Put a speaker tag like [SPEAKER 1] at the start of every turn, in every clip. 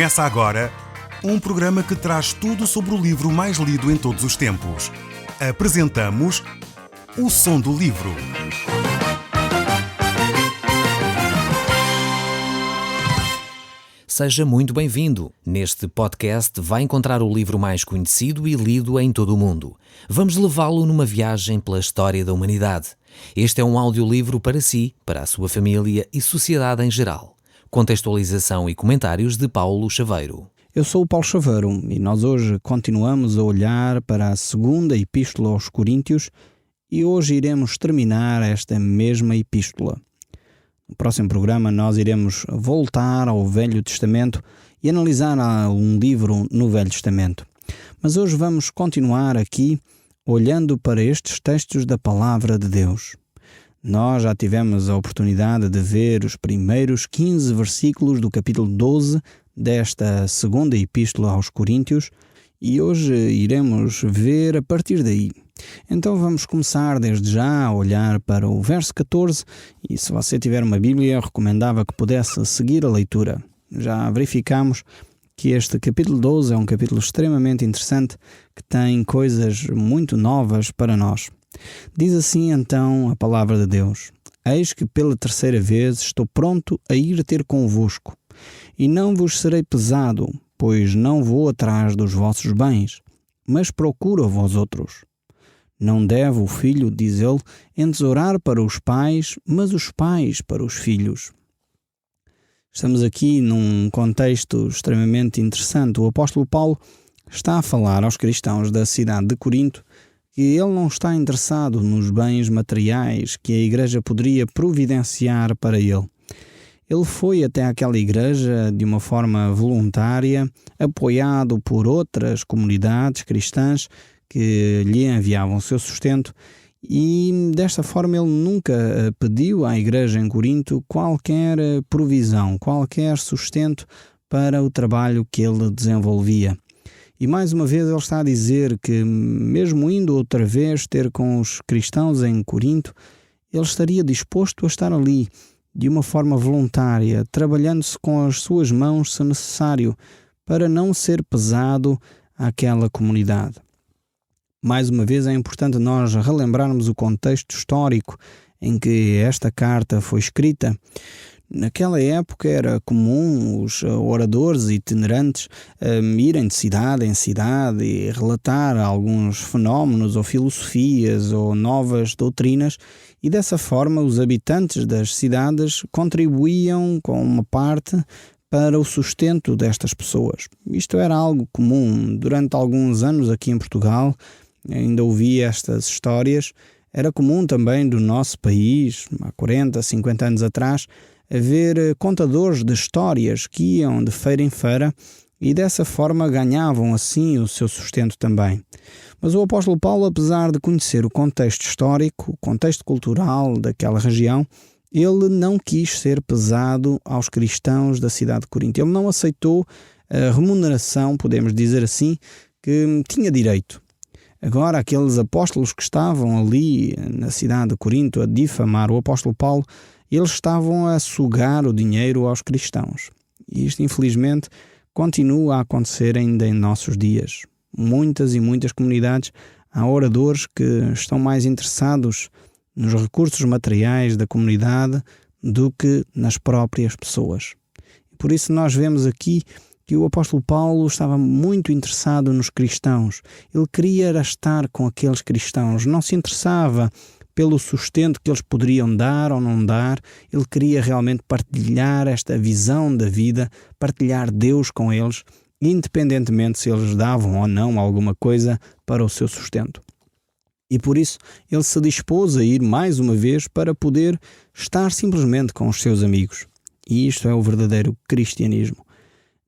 [SPEAKER 1] Começa agora um programa que traz tudo sobre o livro mais lido em todos os tempos. Apresentamos O Som do Livro.
[SPEAKER 2] Seja muito bem-vindo. Neste podcast vai encontrar o livro mais conhecido e lido em todo o mundo. Vamos levá-lo numa viagem pela história da humanidade. Este é um audiolivro para si, para a sua família e sociedade em geral. Contextualização e comentários de Paulo Chaveiro.
[SPEAKER 3] Eu sou o Paulo Chaveiro e nós hoje continuamos a olhar para a segunda epístola aos Coríntios e hoje iremos terminar esta mesma epístola. No próximo programa nós iremos voltar ao Velho Testamento e analisar um livro no Velho Testamento. Mas hoje vamos continuar aqui olhando para estes textos da Palavra de Deus. Nós já tivemos a oportunidade de ver os primeiros 15 versículos do capítulo 12 desta segunda epístola aos Coríntios e hoje iremos ver a partir daí. Então vamos começar desde já a olhar para o verso 14 e se você tiver uma Bíblia, eu recomendava que pudesse seguir a leitura. Já verificamos que este capítulo 12 é um capítulo extremamente interessante que tem coisas muito novas para nós. Diz assim então a palavra de Deus: Eis que pela terceira vez estou pronto a ir ter convosco, e não vos serei pesado, pois não vou atrás dos vossos bens, mas procuro a vós outros. Não deve o filho, diz ele, entesourar para os pais, mas os pais para os filhos. Estamos aqui num contexto extremamente interessante. O apóstolo Paulo está a falar aos cristãos da cidade de Corinto que ele não está interessado nos bens materiais que a igreja poderia providenciar para ele. Ele foi até aquela igreja de uma forma voluntária, apoiado por outras comunidades cristãs que lhe enviavam o seu sustento, e desta forma ele nunca pediu à igreja em Corinto qualquer provisão, qualquer sustento para o trabalho que ele desenvolvia. E mais uma vez ele está a dizer que mesmo indo outra vez ter com os cristãos em Corinto, ele estaria disposto a estar ali de uma forma voluntária, trabalhando-se com as suas mãos se necessário, para não ser pesado àquela comunidade. Mais uma vez é importante nós relembrarmos o contexto histórico em que esta carta foi escrita. Naquela época era comum os oradores itinerantes irem de cidade em cidade e relatar alguns fenómenos ou filosofias ou novas doutrinas, e dessa forma os habitantes das cidades contribuíam com uma parte para o sustento destas pessoas. Isto era algo comum. Durante alguns anos aqui em Portugal ainda ouvi estas histórias. Era comum também do nosso país, há 40, 50 anos atrás, haver contadores de histórias que iam de feira em feira e dessa forma ganhavam assim o seu sustento também. Mas o apóstolo Paulo, apesar de conhecer o contexto histórico, o contexto cultural daquela região, ele não quis ser pesado aos cristãos da cidade de Corinto. Ele não aceitou a remuneração, podemos dizer assim, que tinha direito. Agora, aqueles apóstolos que estavam ali na cidade de Corinto a difamar o apóstolo Paulo, eles estavam a sugar o dinheiro aos cristãos. E isto, infelizmente, continua a acontecer ainda em nossos dias. Muitas e muitas comunidades, há oradores que estão mais interessados nos recursos materiais da comunidade do que nas próprias pessoas. Por isso nós vemos aqui que o apóstolo Paulo estava muito interessado nos cristãos. Ele queria estar com aqueles cristãos, não se interessava pelo sustento que eles poderiam dar ou não dar. Ele queria realmente partilhar esta visão da vida, partilhar Deus com eles, independentemente se eles davam ou não alguma coisa para o seu sustento. E por isso ele se dispôs a ir mais uma vez para poder estar simplesmente com os seus amigos. E isto é o verdadeiro cristianismo.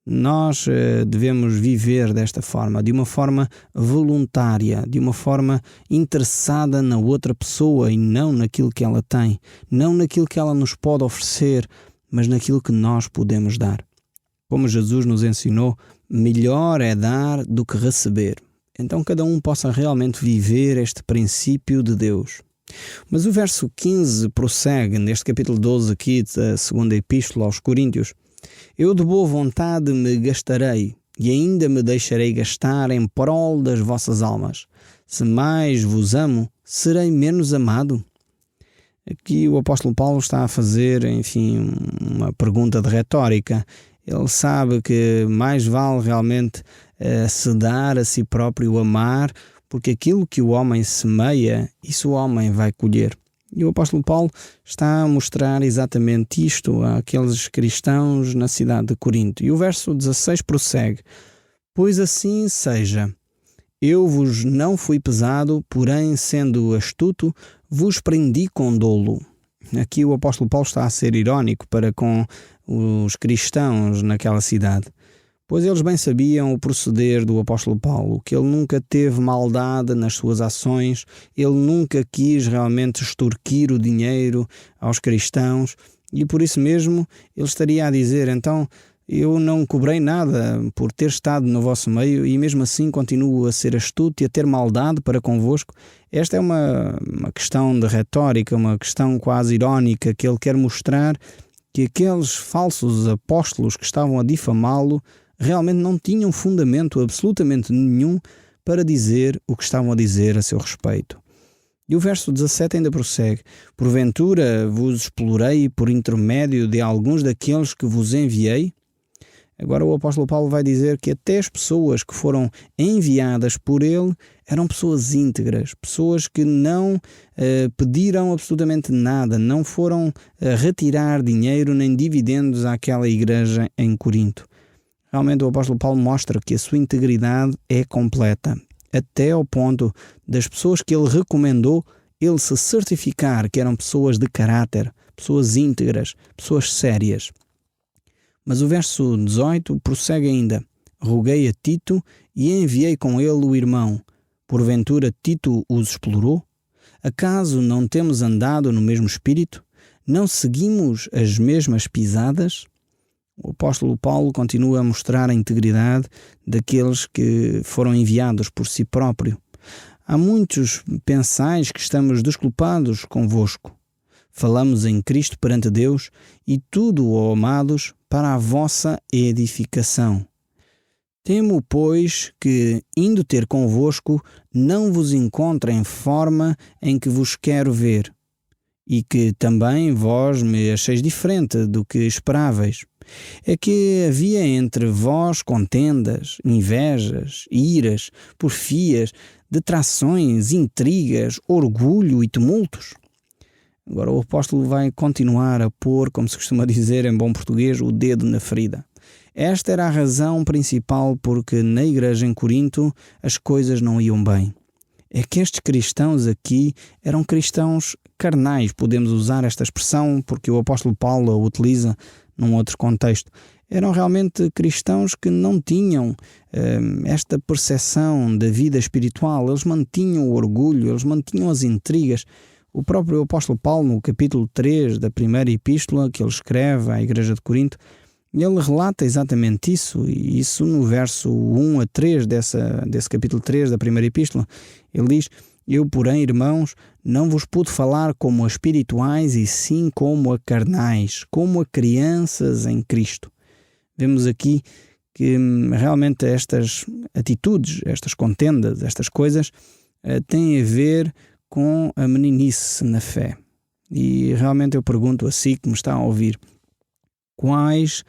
[SPEAKER 3] Nós devemos viver desta forma, de uma forma voluntária, de uma forma interessada na outra pessoa e não naquilo que ela tem, não naquilo que ela nos pode oferecer, mas naquilo que nós podemos dar. Como Jesus nos ensinou, melhor é dar do que receber. Então cada um possa realmente viver este princípio de Deus. Mas o verso 15 prossegue, neste capítulo 12 aqui da segunda epístola aos Coríntios. Eu de boa vontade me gastarei, e ainda me deixarei gastar em prol das vossas almas. Se mais vos amo, serei menos amado? Aqui o apóstolo Paulo está a fazer, uma pergunta de retórica. Ele sabe que mais vale realmente se dar a si próprio, amar, porque aquilo que o homem semeia, isso o homem vai colher. E o apóstolo Paulo está a mostrar exatamente isto àqueles cristãos na cidade de Corinto. E o verso 16 prossegue: Pois assim seja, eu vos não fui pesado, porém, sendo astuto, vos prendi com dolo. Aqui o apóstolo Paulo está a ser irónico para com os cristãos naquela cidade, pois eles bem sabiam o proceder do apóstolo Paulo, que ele nunca teve maldade nas suas ações, ele nunca quis realmente extorquir o dinheiro aos cristãos, e por isso mesmo ele estaria a dizer: então, eu não cobrei nada por ter estado no vosso meio e mesmo assim continuo a ser astuto e a ter maldade para convosco. Esta é uma questão de retórica, uma questão quase irónica, que ele quer mostrar que aqueles falsos apóstolos que estavam a difamá-lo realmente não tinham fundamento absolutamente nenhum para dizer o que estavam a dizer a seu respeito. E o verso 17 ainda prossegue: Porventura vos explorei por intermédio de alguns daqueles que vos enviei? Agora o apóstolo Paulo vai dizer que até as pessoas que foram enviadas por ele eram pessoas íntegras, pessoas que não pediram absolutamente nada, não foram retirar dinheiro nem dividendos àquela igreja em Corinto. Realmente o apóstolo Paulo mostra que a sua integridade é completa, até ao ponto das pessoas que ele recomendou, ele se certificar que eram pessoas de caráter, pessoas íntegras, pessoas sérias. Mas o verso 18 prossegue ainda: Roguei a Tito e enviei com ele o irmão. Porventura Tito os explorou? Acaso não temos andado no mesmo espírito? Não seguimos as mesmas pisadas? O apóstolo Paulo continua a mostrar a integridade daqueles que foram enviados por si próprio. Há muitos pensais que estamos desculpados convosco. Falamos em Cristo perante Deus e tudo, ó amados, para a vossa edificação. Temo, pois, que, indo ter convosco, não vos encontre em forma em que vos quero ver, e que também vós me acheis diferente do que esperáveis. É que havia entre vós contendas, invejas, iras, porfias, detrações, intrigas, orgulho e tumultos. Agora o apóstolo vai continuar a pôr, como se costuma dizer em bom português, o dedo na ferida. Esta era a razão principal porque na igreja em Corinto as coisas não iam bem. É que estes cristãos aqui eram cristãos carnais, podemos usar esta expressão porque o apóstolo Paulo a utiliza num outro contexto. Eram realmente cristãos que não tinham esta percepção da vida espiritual, eles mantinham o orgulho, eles mantinham as intrigas. O próprio apóstolo Paulo, no capítulo 3 da primeira epístola que ele escreve à igreja de Corinto, ele relata exatamente isso, e isso no verso 1 a 3 desse capítulo 3 da primeira epístola. Ele diz: Eu, porém, irmãos, não vos pude falar como a espirituais, e sim como a carnais, como a crianças em Cristo. Vemos aqui que realmente estas atitudes, estas contendas, estas coisas, têm a ver com a meninice na fé. E realmente eu pergunto a si que me está a ouvir: quais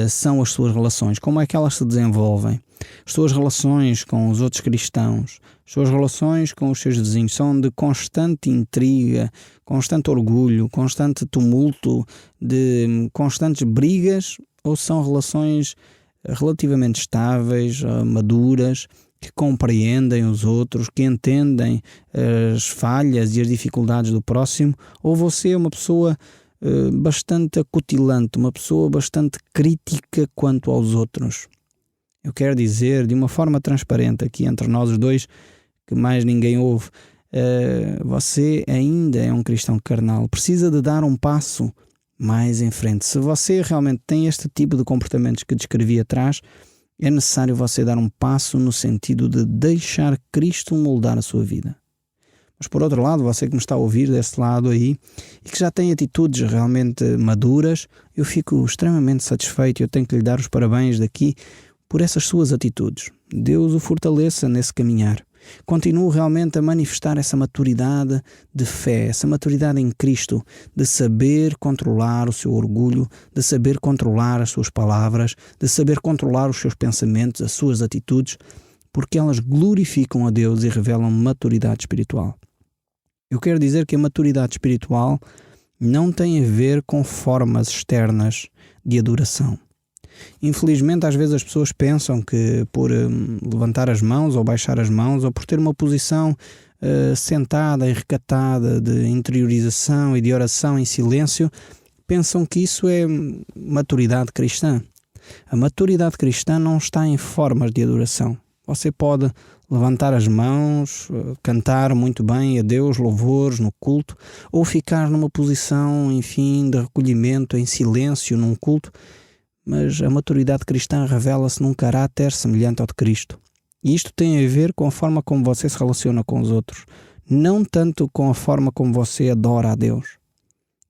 [SPEAKER 3] são as suas relações? Como é que elas se desenvolvem? As suas relações com os outros cristãos, as suas relações com os seus vizinhos são de constante intriga, constante orgulho, constante tumulto, de constantes brigas, ou são relações relativamente estáveis, maduras, que compreendem os outros, que entendem as falhas e as dificuldades do próximo? Ou você é uma pessoa bastante acutilante, uma pessoa bastante crítica quanto aos outros? Eu quero dizer de uma forma transparente aqui entre nós os dois, que mais ninguém ouve, você ainda é um cristão carnal, precisa de dar um passo mais em frente. Se você realmente tem este tipo de comportamentos que descrevi atrás, é necessário você dar um passo no sentido de deixar Cristo moldar a sua vida. Mas por outro lado, você que me está a ouvir desse lado aí e que já tem atitudes realmente maduras, eu fico extremamente satisfeito e eu tenho que lhe dar os parabéns daqui por essas suas atitudes. Deus o fortaleça nesse caminhar. Continue realmente a manifestar essa maturidade de fé, essa maturidade em Cristo, de saber controlar o seu orgulho, de saber controlar as suas palavras, de saber controlar os seus pensamentos, as suas atitudes, porque elas glorificam a Deus e revelam maturidade espiritual. Eu quero dizer que a maturidade espiritual não tem a ver com formas externas de adoração. Infelizmente, às vezes as pessoas pensam que por levantar as mãos ou baixar as mãos ou por ter uma posição sentada e recatada de interiorização e de oração em silêncio, pensam que isso é maturidade cristã. A maturidade cristã não está em formas de adoração. Você pode levantar as mãos, cantar muito bem a Deus, louvores no culto, ou ficar numa posição, enfim, de recolhimento em silêncio num culto, mas a maturidade cristã revela-se num caráter semelhante ao de Cristo. E isto tem a ver com a forma como você se relaciona com os outros, não tanto com a forma como você adora a Deus.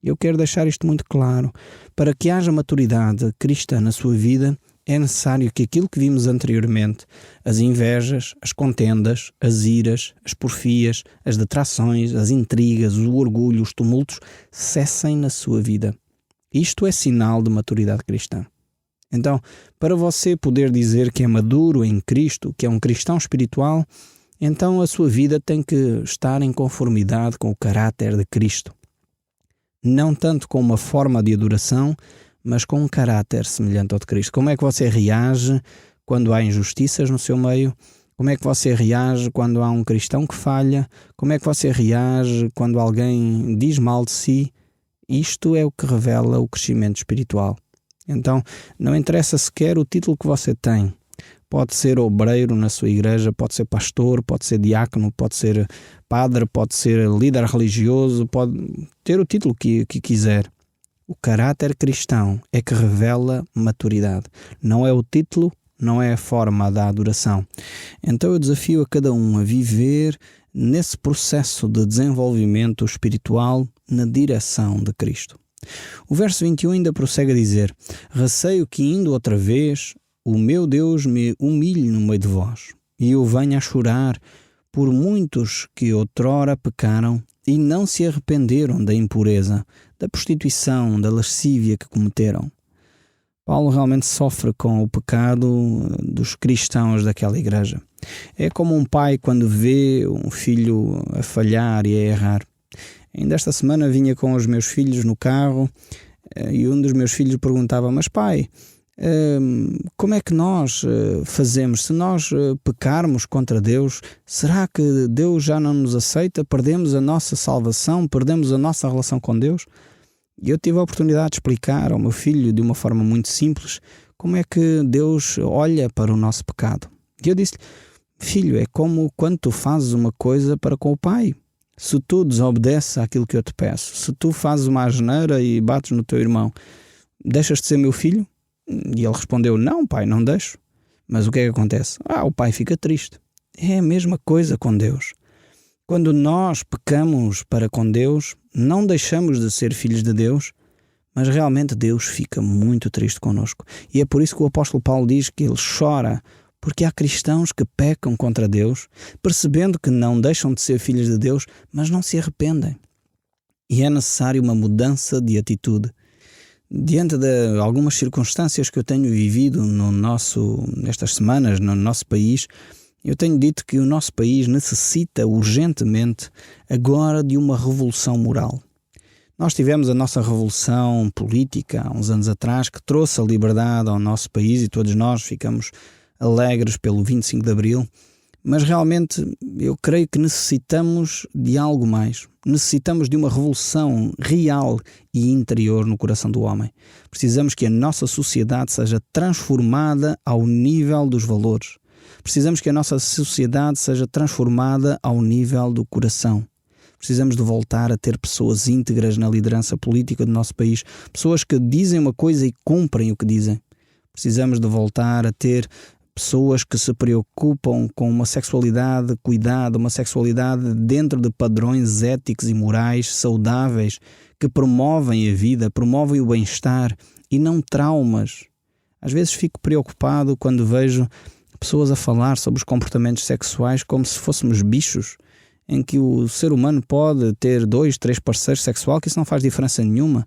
[SPEAKER 3] Eu quero deixar isto muito claro. Para que haja maturidade cristã na sua vida, é necessário que aquilo que vimos anteriormente, as invejas, as contendas, as iras, as porfias, as detrações, as intrigas, o orgulho, os tumultos, cessem na sua vida. Isto é sinal de maturidade cristã. Então, para você poder dizer que é maduro em Cristo, que é um cristão espiritual, então a sua vida tem que estar em conformidade com o caráter de Cristo. Não tanto com uma forma de adoração, mas com um caráter semelhante ao de Cristo. Como é que você reage quando há injustiças no seu meio? Como é que você reage quando há um cristão que falha? Como é que você reage quando alguém diz mal de si? Isto é o que revela o crescimento espiritual. Então, não interessa sequer o título que você tem. Pode ser obreiro na sua igreja, pode ser pastor, pode ser diácono, pode ser padre, pode ser líder religioso, pode ter o título que quiser. O caráter cristão é que revela maturidade. Não é o título, não é a forma da adoração. Então eu desafio a cada um a viver nesse processo de desenvolvimento espiritual na direção de Cristo. O verso 21 ainda prossegue a dizer: receio que indo outra vez o meu Deus me humilhe no meio de vós, e eu venha a chorar por muitos que outrora pecaram e não se arrependeram da impureza, da prostituição, da lascívia que cometeram. Paulo realmente sofre com o pecado dos cristãos daquela igreja. É como um pai quando vê um filho a falhar e a errar. Ainda esta semana vinha com os meus filhos no carro e um dos meus filhos perguntava: mas pai, como é que nós fazemos? Se nós pecarmos contra Deus, será que Deus já não nos aceita? Perdemos a nossa salvação? Perdemos a nossa relação com Deus? E eu tive a oportunidade de explicar ao meu filho de uma forma muito simples como é que Deus olha para o nosso pecado. E eu disse-lhe: filho, é como quando tu fazes uma coisa para com o pai. Se tu desobedeces àquilo que eu te peço, se tu fazes uma asneira e bates no teu irmão, deixas de ser meu filho? E ele respondeu: não, pai, não deixo. Mas o que é que acontece? O pai fica triste. É a mesma coisa com Deus. Quando nós pecamos para com Deus, não deixamos de ser filhos de Deus, mas realmente Deus fica muito triste connosco. E é por isso que o apóstolo Paulo diz que ele chora, porque há cristãos que pecam contra Deus, percebendo que não deixam de ser filhos de Deus, mas não se arrependem. E é necessário uma mudança de atitude. Diante de algumas circunstâncias que eu tenho vivido nestas semanas no nosso país, eu tenho dito que o nosso país necessita urgentemente agora de uma revolução moral. Nós tivemos a nossa revolução política há uns anos atrás, que trouxe a liberdade ao nosso país e todos nós ficamos alegres pelo 25 de Abril, mas realmente eu creio que necessitamos de algo mais. Necessitamos de uma revolução real e interior no coração do homem. Precisamos que a nossa sociedade seja transformada ao nível dos valores. Precisamos que a nossa sociedade seja transformada ao nível do coração. Precisamos de voltar a ter pessoas íntegras na liderança política do nosso país. Pessoas que dizem uma coisa e cumprem o que dizem. Precisamos de voltar a ter pessoas que se preocupam com uma sexualidade cuidada, uma sexualidade dentro de padrões éticos e morais saudáveis, que promovem a vida, promovem o bem-estar e não traumas. Às vezes fico preocupado quando vejo pessoas a falar sobre os comportamentos sexuais como se fôssemos bichos, em que o ser humano pode ter 2, 3 parceiros sexuais, que isso não faz diferença nenhuma.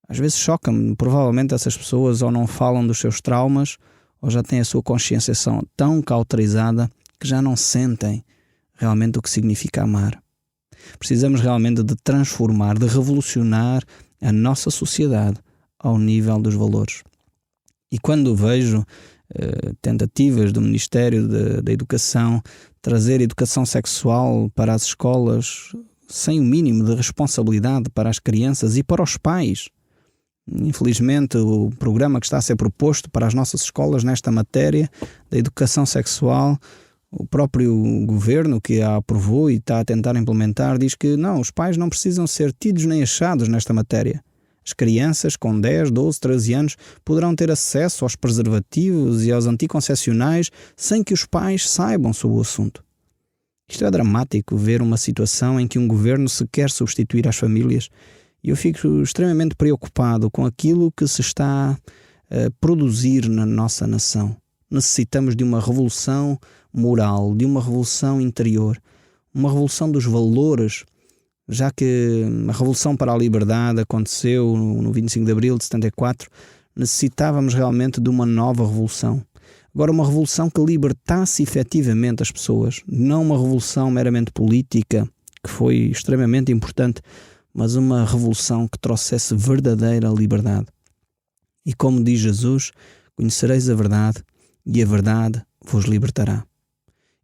[SPEAKER 3] Às vezes choca-me, provavelmente essas pessoas ou não falam dos seus traumas, ou já têm a sua conscienciação tão cauterizada que já não sentem realmente o que significa amar. Precisamos realmente de transformar, de revolucionar a nossa sociedade ao nível dos valores. E quando vejo tentativas do Ministério da Educação trazer educação sexual para as escolas sem o mínimo de responsabilidade para as crianças e para os pais, infelizmente o programa que está a ser proposto para as nossas escolas nesta matéria da educação sexual, o próprio governo que a aprovou e está a tentar implementar, diz que não, os pais não precisam ser tidos nem achados nesta matéria. As crianças com 10, 12, 13 anos poderão ter acesso aos preservativos e aos anticoncepcionais sem que os pais saibam sobre o assunto. Isto é dramático, ver uma situação em que um governo se quer substituir às famílias, e eu fico extremamente preocupado com aquilo que se está a produzir na nossa nação. Necessitamos de uma revolução moral, de uma revolução interior, uma revolução dos valores, já que a Revolução para a Liberdade aconteceu no 25 de Abril de 74, necessitávamos realmente de uma nova revolução. Agora, uma revolução que libertasse efetivamente as pessoas, não uma revolução meramente política, que foi extremamente importante, mas uma revolução que trouxesse verdadeira liberdade. E como diz Jesus, conhecereis a verdade e a verdade vos libertará.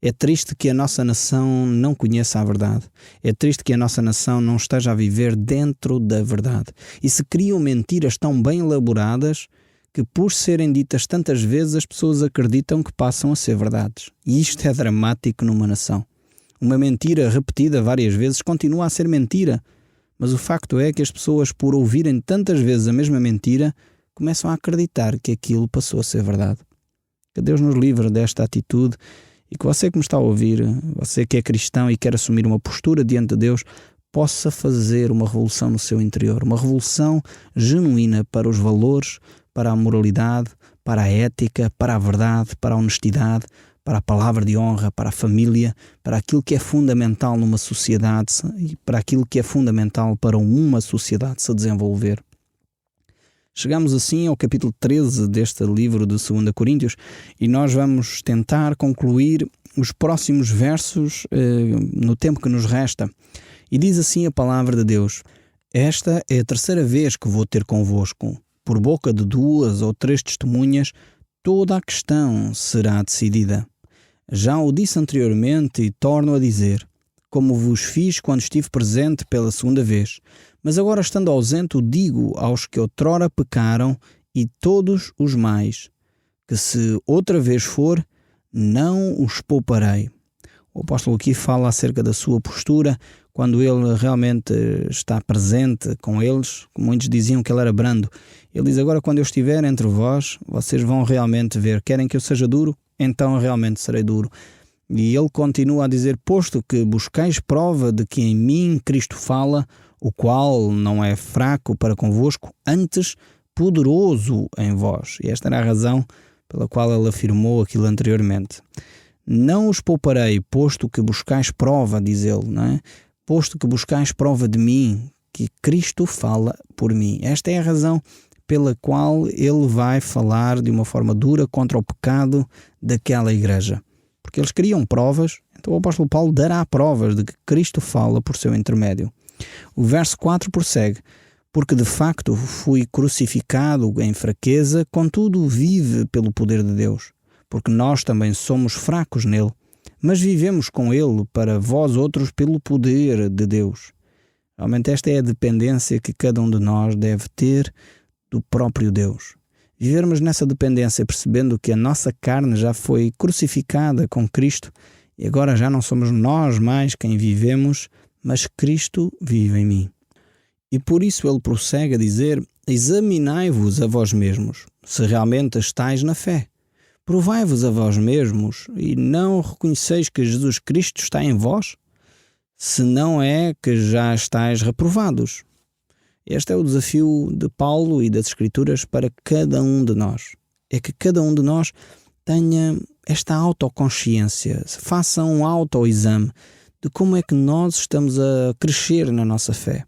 [SPEAKER 3] É triste que a nossa nação não conheça a verdade. É triste que a nossa nação não esteja a viver dentro da verdade. E se criam mentiras tão bem elaboradas que, por serem ditas tantas vezes, as pessoas acreditam que passam a ser verdades. E isto é dramático numa nação. Uma mentira repetida várias vezes continua a ser mentira. Mas o facto é que as pessoas, por ouvirem tantas vezes a mesma mentira, começam a acreditar que aquilo passou a ser verdade. Que Deus nos livre desta atitude. E que você que me está a ouvir, você que é cristão e quer assumir uma postura diante de Deus, possa fazer uma revolução no seu interior. Uma revolução genuína para os valores, para a moralidade, para a ética, para a verdade, para a honestidade, para a palavra de honra, para a família, para aquilo que é fundamental numa sociedade e para aquilo que é fundamental para uma sociedade se desenvolver. Chegamos assim ao capítulo 13 deste livro de 2 Coríntios e nós vamos tentar concluir os próximos versos no tempo que nos resta. E diz assim a palavra de Deus: esta é a terceira vez que vou ter convosco. Por boca de 2 ou 3 testemunhas, toda a questão será decidida. Já o disse anteriormente e torno a dizer, como vos fiz quando estive presente pela segunda vez. Mas agora, estando ausente, o digo aos que outrora pecaram e todos os mais, que se outra vez for, não os pouparei. O apóstolo aqui fala acerca da sua postura quando ele realmente está presente com eles. Muitos diziam que ele era brando. Ele diz: agora, quando eu estiver entre vós, vocês vão realmente ver. Querem que eu seja duro? Então realmente serei duro. E ele continua a dizer: posto que buscais prova de que em mim Cristo fala, o qual não é fraco para convosco, antes poderoso em vós. E esta era a razão pela qual ele afirmou aquilo anteriormente. Não os pouparei, posto que buscais prova, diz ele, não é? Posto que buscais prova de mim, que Cristo fala por mim. Esta é a razão pela qual ele vai falar de uma forma dura contra o pecado daquela igreja. Porque eles queriam provas, então o apóstolo Paulo dará provas de que Cristo fala por seu intermédio. O verso 4 prossegue: porque de facto fui crucificado em fraqueza, contudo vive pelo poder de Deus. Porque nós também somos fracos nele, mas vivemos com ele para vós outros pelo poder de Deus. Realmente esta é a dependência que cada um de nós deve ter do próprio Deus. Vivermos nessa dependência, percebendo que a nossa carne já foi crucificada com Cristo e agora já não somos nós mais quem vivemos, mas Cristo vive em mim. E por isso ele prossegue a dizer: examinai-vos a vós mesmos, se realmente estáis na fé. Provai-vos a vós mesmos e não reconheceis que Jesus Cristo está em vós? Se não é que já estáis reprovados. Este é o desafio de Paulo e das Escrituras para cada um de nós. É que cada um de nós tenha esta autoconsciência, faça um autoexame de como é que nós estamos a crescer na nossa fé.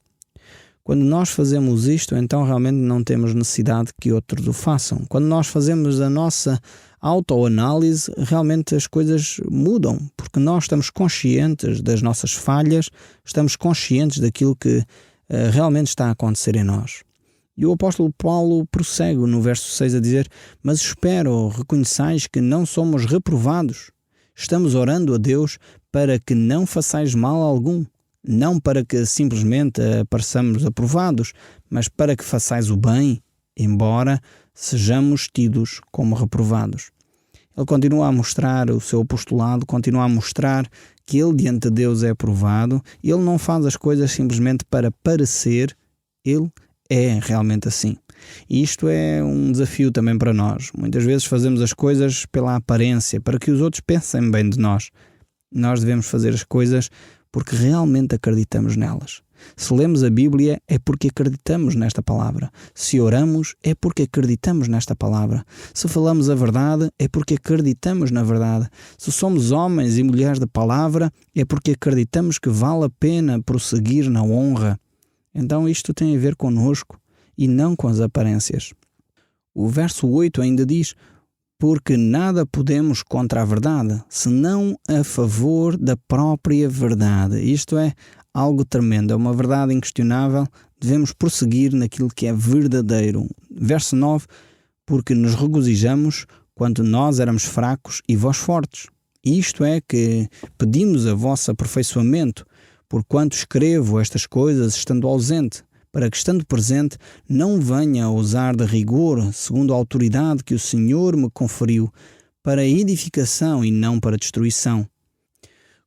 [SPEAKER 3] Quando nós fazemos isto, então realmente não temos necessidade que outros o façam. Quando nós fazemos a nossa autoanálise, realmente as coisas mudam, porque nós estamos conscientes das nossas falhas, estamos conscientes daquilo que realmente está a acontecer em nós. E o apóstolo Paulo prossegue no verso 6 a dizer: mas espero, reconheçais que não somos reprovados. Estamos orando a Deus para que não façais mal algum. Não para que simplesmente apareçamos aprovados, mas para que façais o bem, embora sejamos tidos como reprovados. Ele continua a mostrar o seu apostolado, continua a mostrar que ele diante de Deus é aprovado. Ele não faz as coisas simplesmente para parecer, ele é realmente assim. E isto é um desafio também para nós. Muitas vezes fazemos as coisas pela aparência, para que os outros pensem bem de nós. Nós devemos fazer as coisas porque realmente acreditamos nelas. Se lemos a Bíblia é porque acreditamos nesta palavra. Se oramos é porque acreditamos nesta palavra. Se falamos a verdade é porque acreditamos na verdade. Se somos homens e mulheres de palavra é porque acreditamos que vale a pena prosseguir na honra. Então isto tem a ver connosco e não com as aparências. O verso 8 ainda diz: porque nada podemos contra a verdade, senão a favor da própria verdade. Isto é algo tremendo, é uma verdade inquestionável, devemos prosseguir naquilo que é verdadeiro. Verso 9: porque nos regozijamos quando nós éramos fracos e vós fortes. Isto é que pedimos a vosso aperfeiçoamento, porquanto escrevo estas coisas estando ausente, para que, estando presente, não venha a usar de rigor, segundo a autoridade que o Senhor me conferiu, para a edificação e não para a destruição.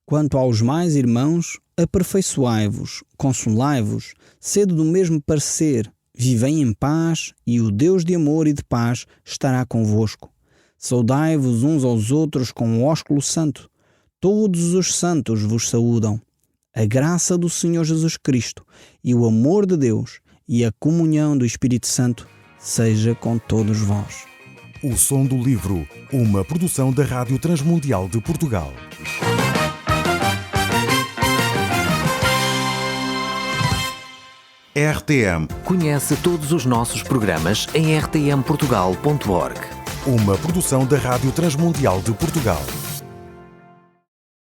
[SPEAKER 3] Quanto aos mais irmãos, aperfeiçoai-vos, consolai-vos, sede do mesmo parecer, vivei em paz, e o Deus de amor e de paz estará convosco. Saudai-vos uns aos outros com o ósculo santo. Todos os santos vos saúdam. A graça do Senhor Jesus Cristo e o amor de Deus e a comunhão do Espírito Santo seja com todos vós.
[SPEAKER 1] O Som do Livro, uma produção da Rádio Transmundial de Portugal. RTM.
[SPEAKER 2] Conhece todos os nossos programas em rtmportugal.org.
[SPEAKER 1] Uma produção da Rádio Transmundial de Portugal.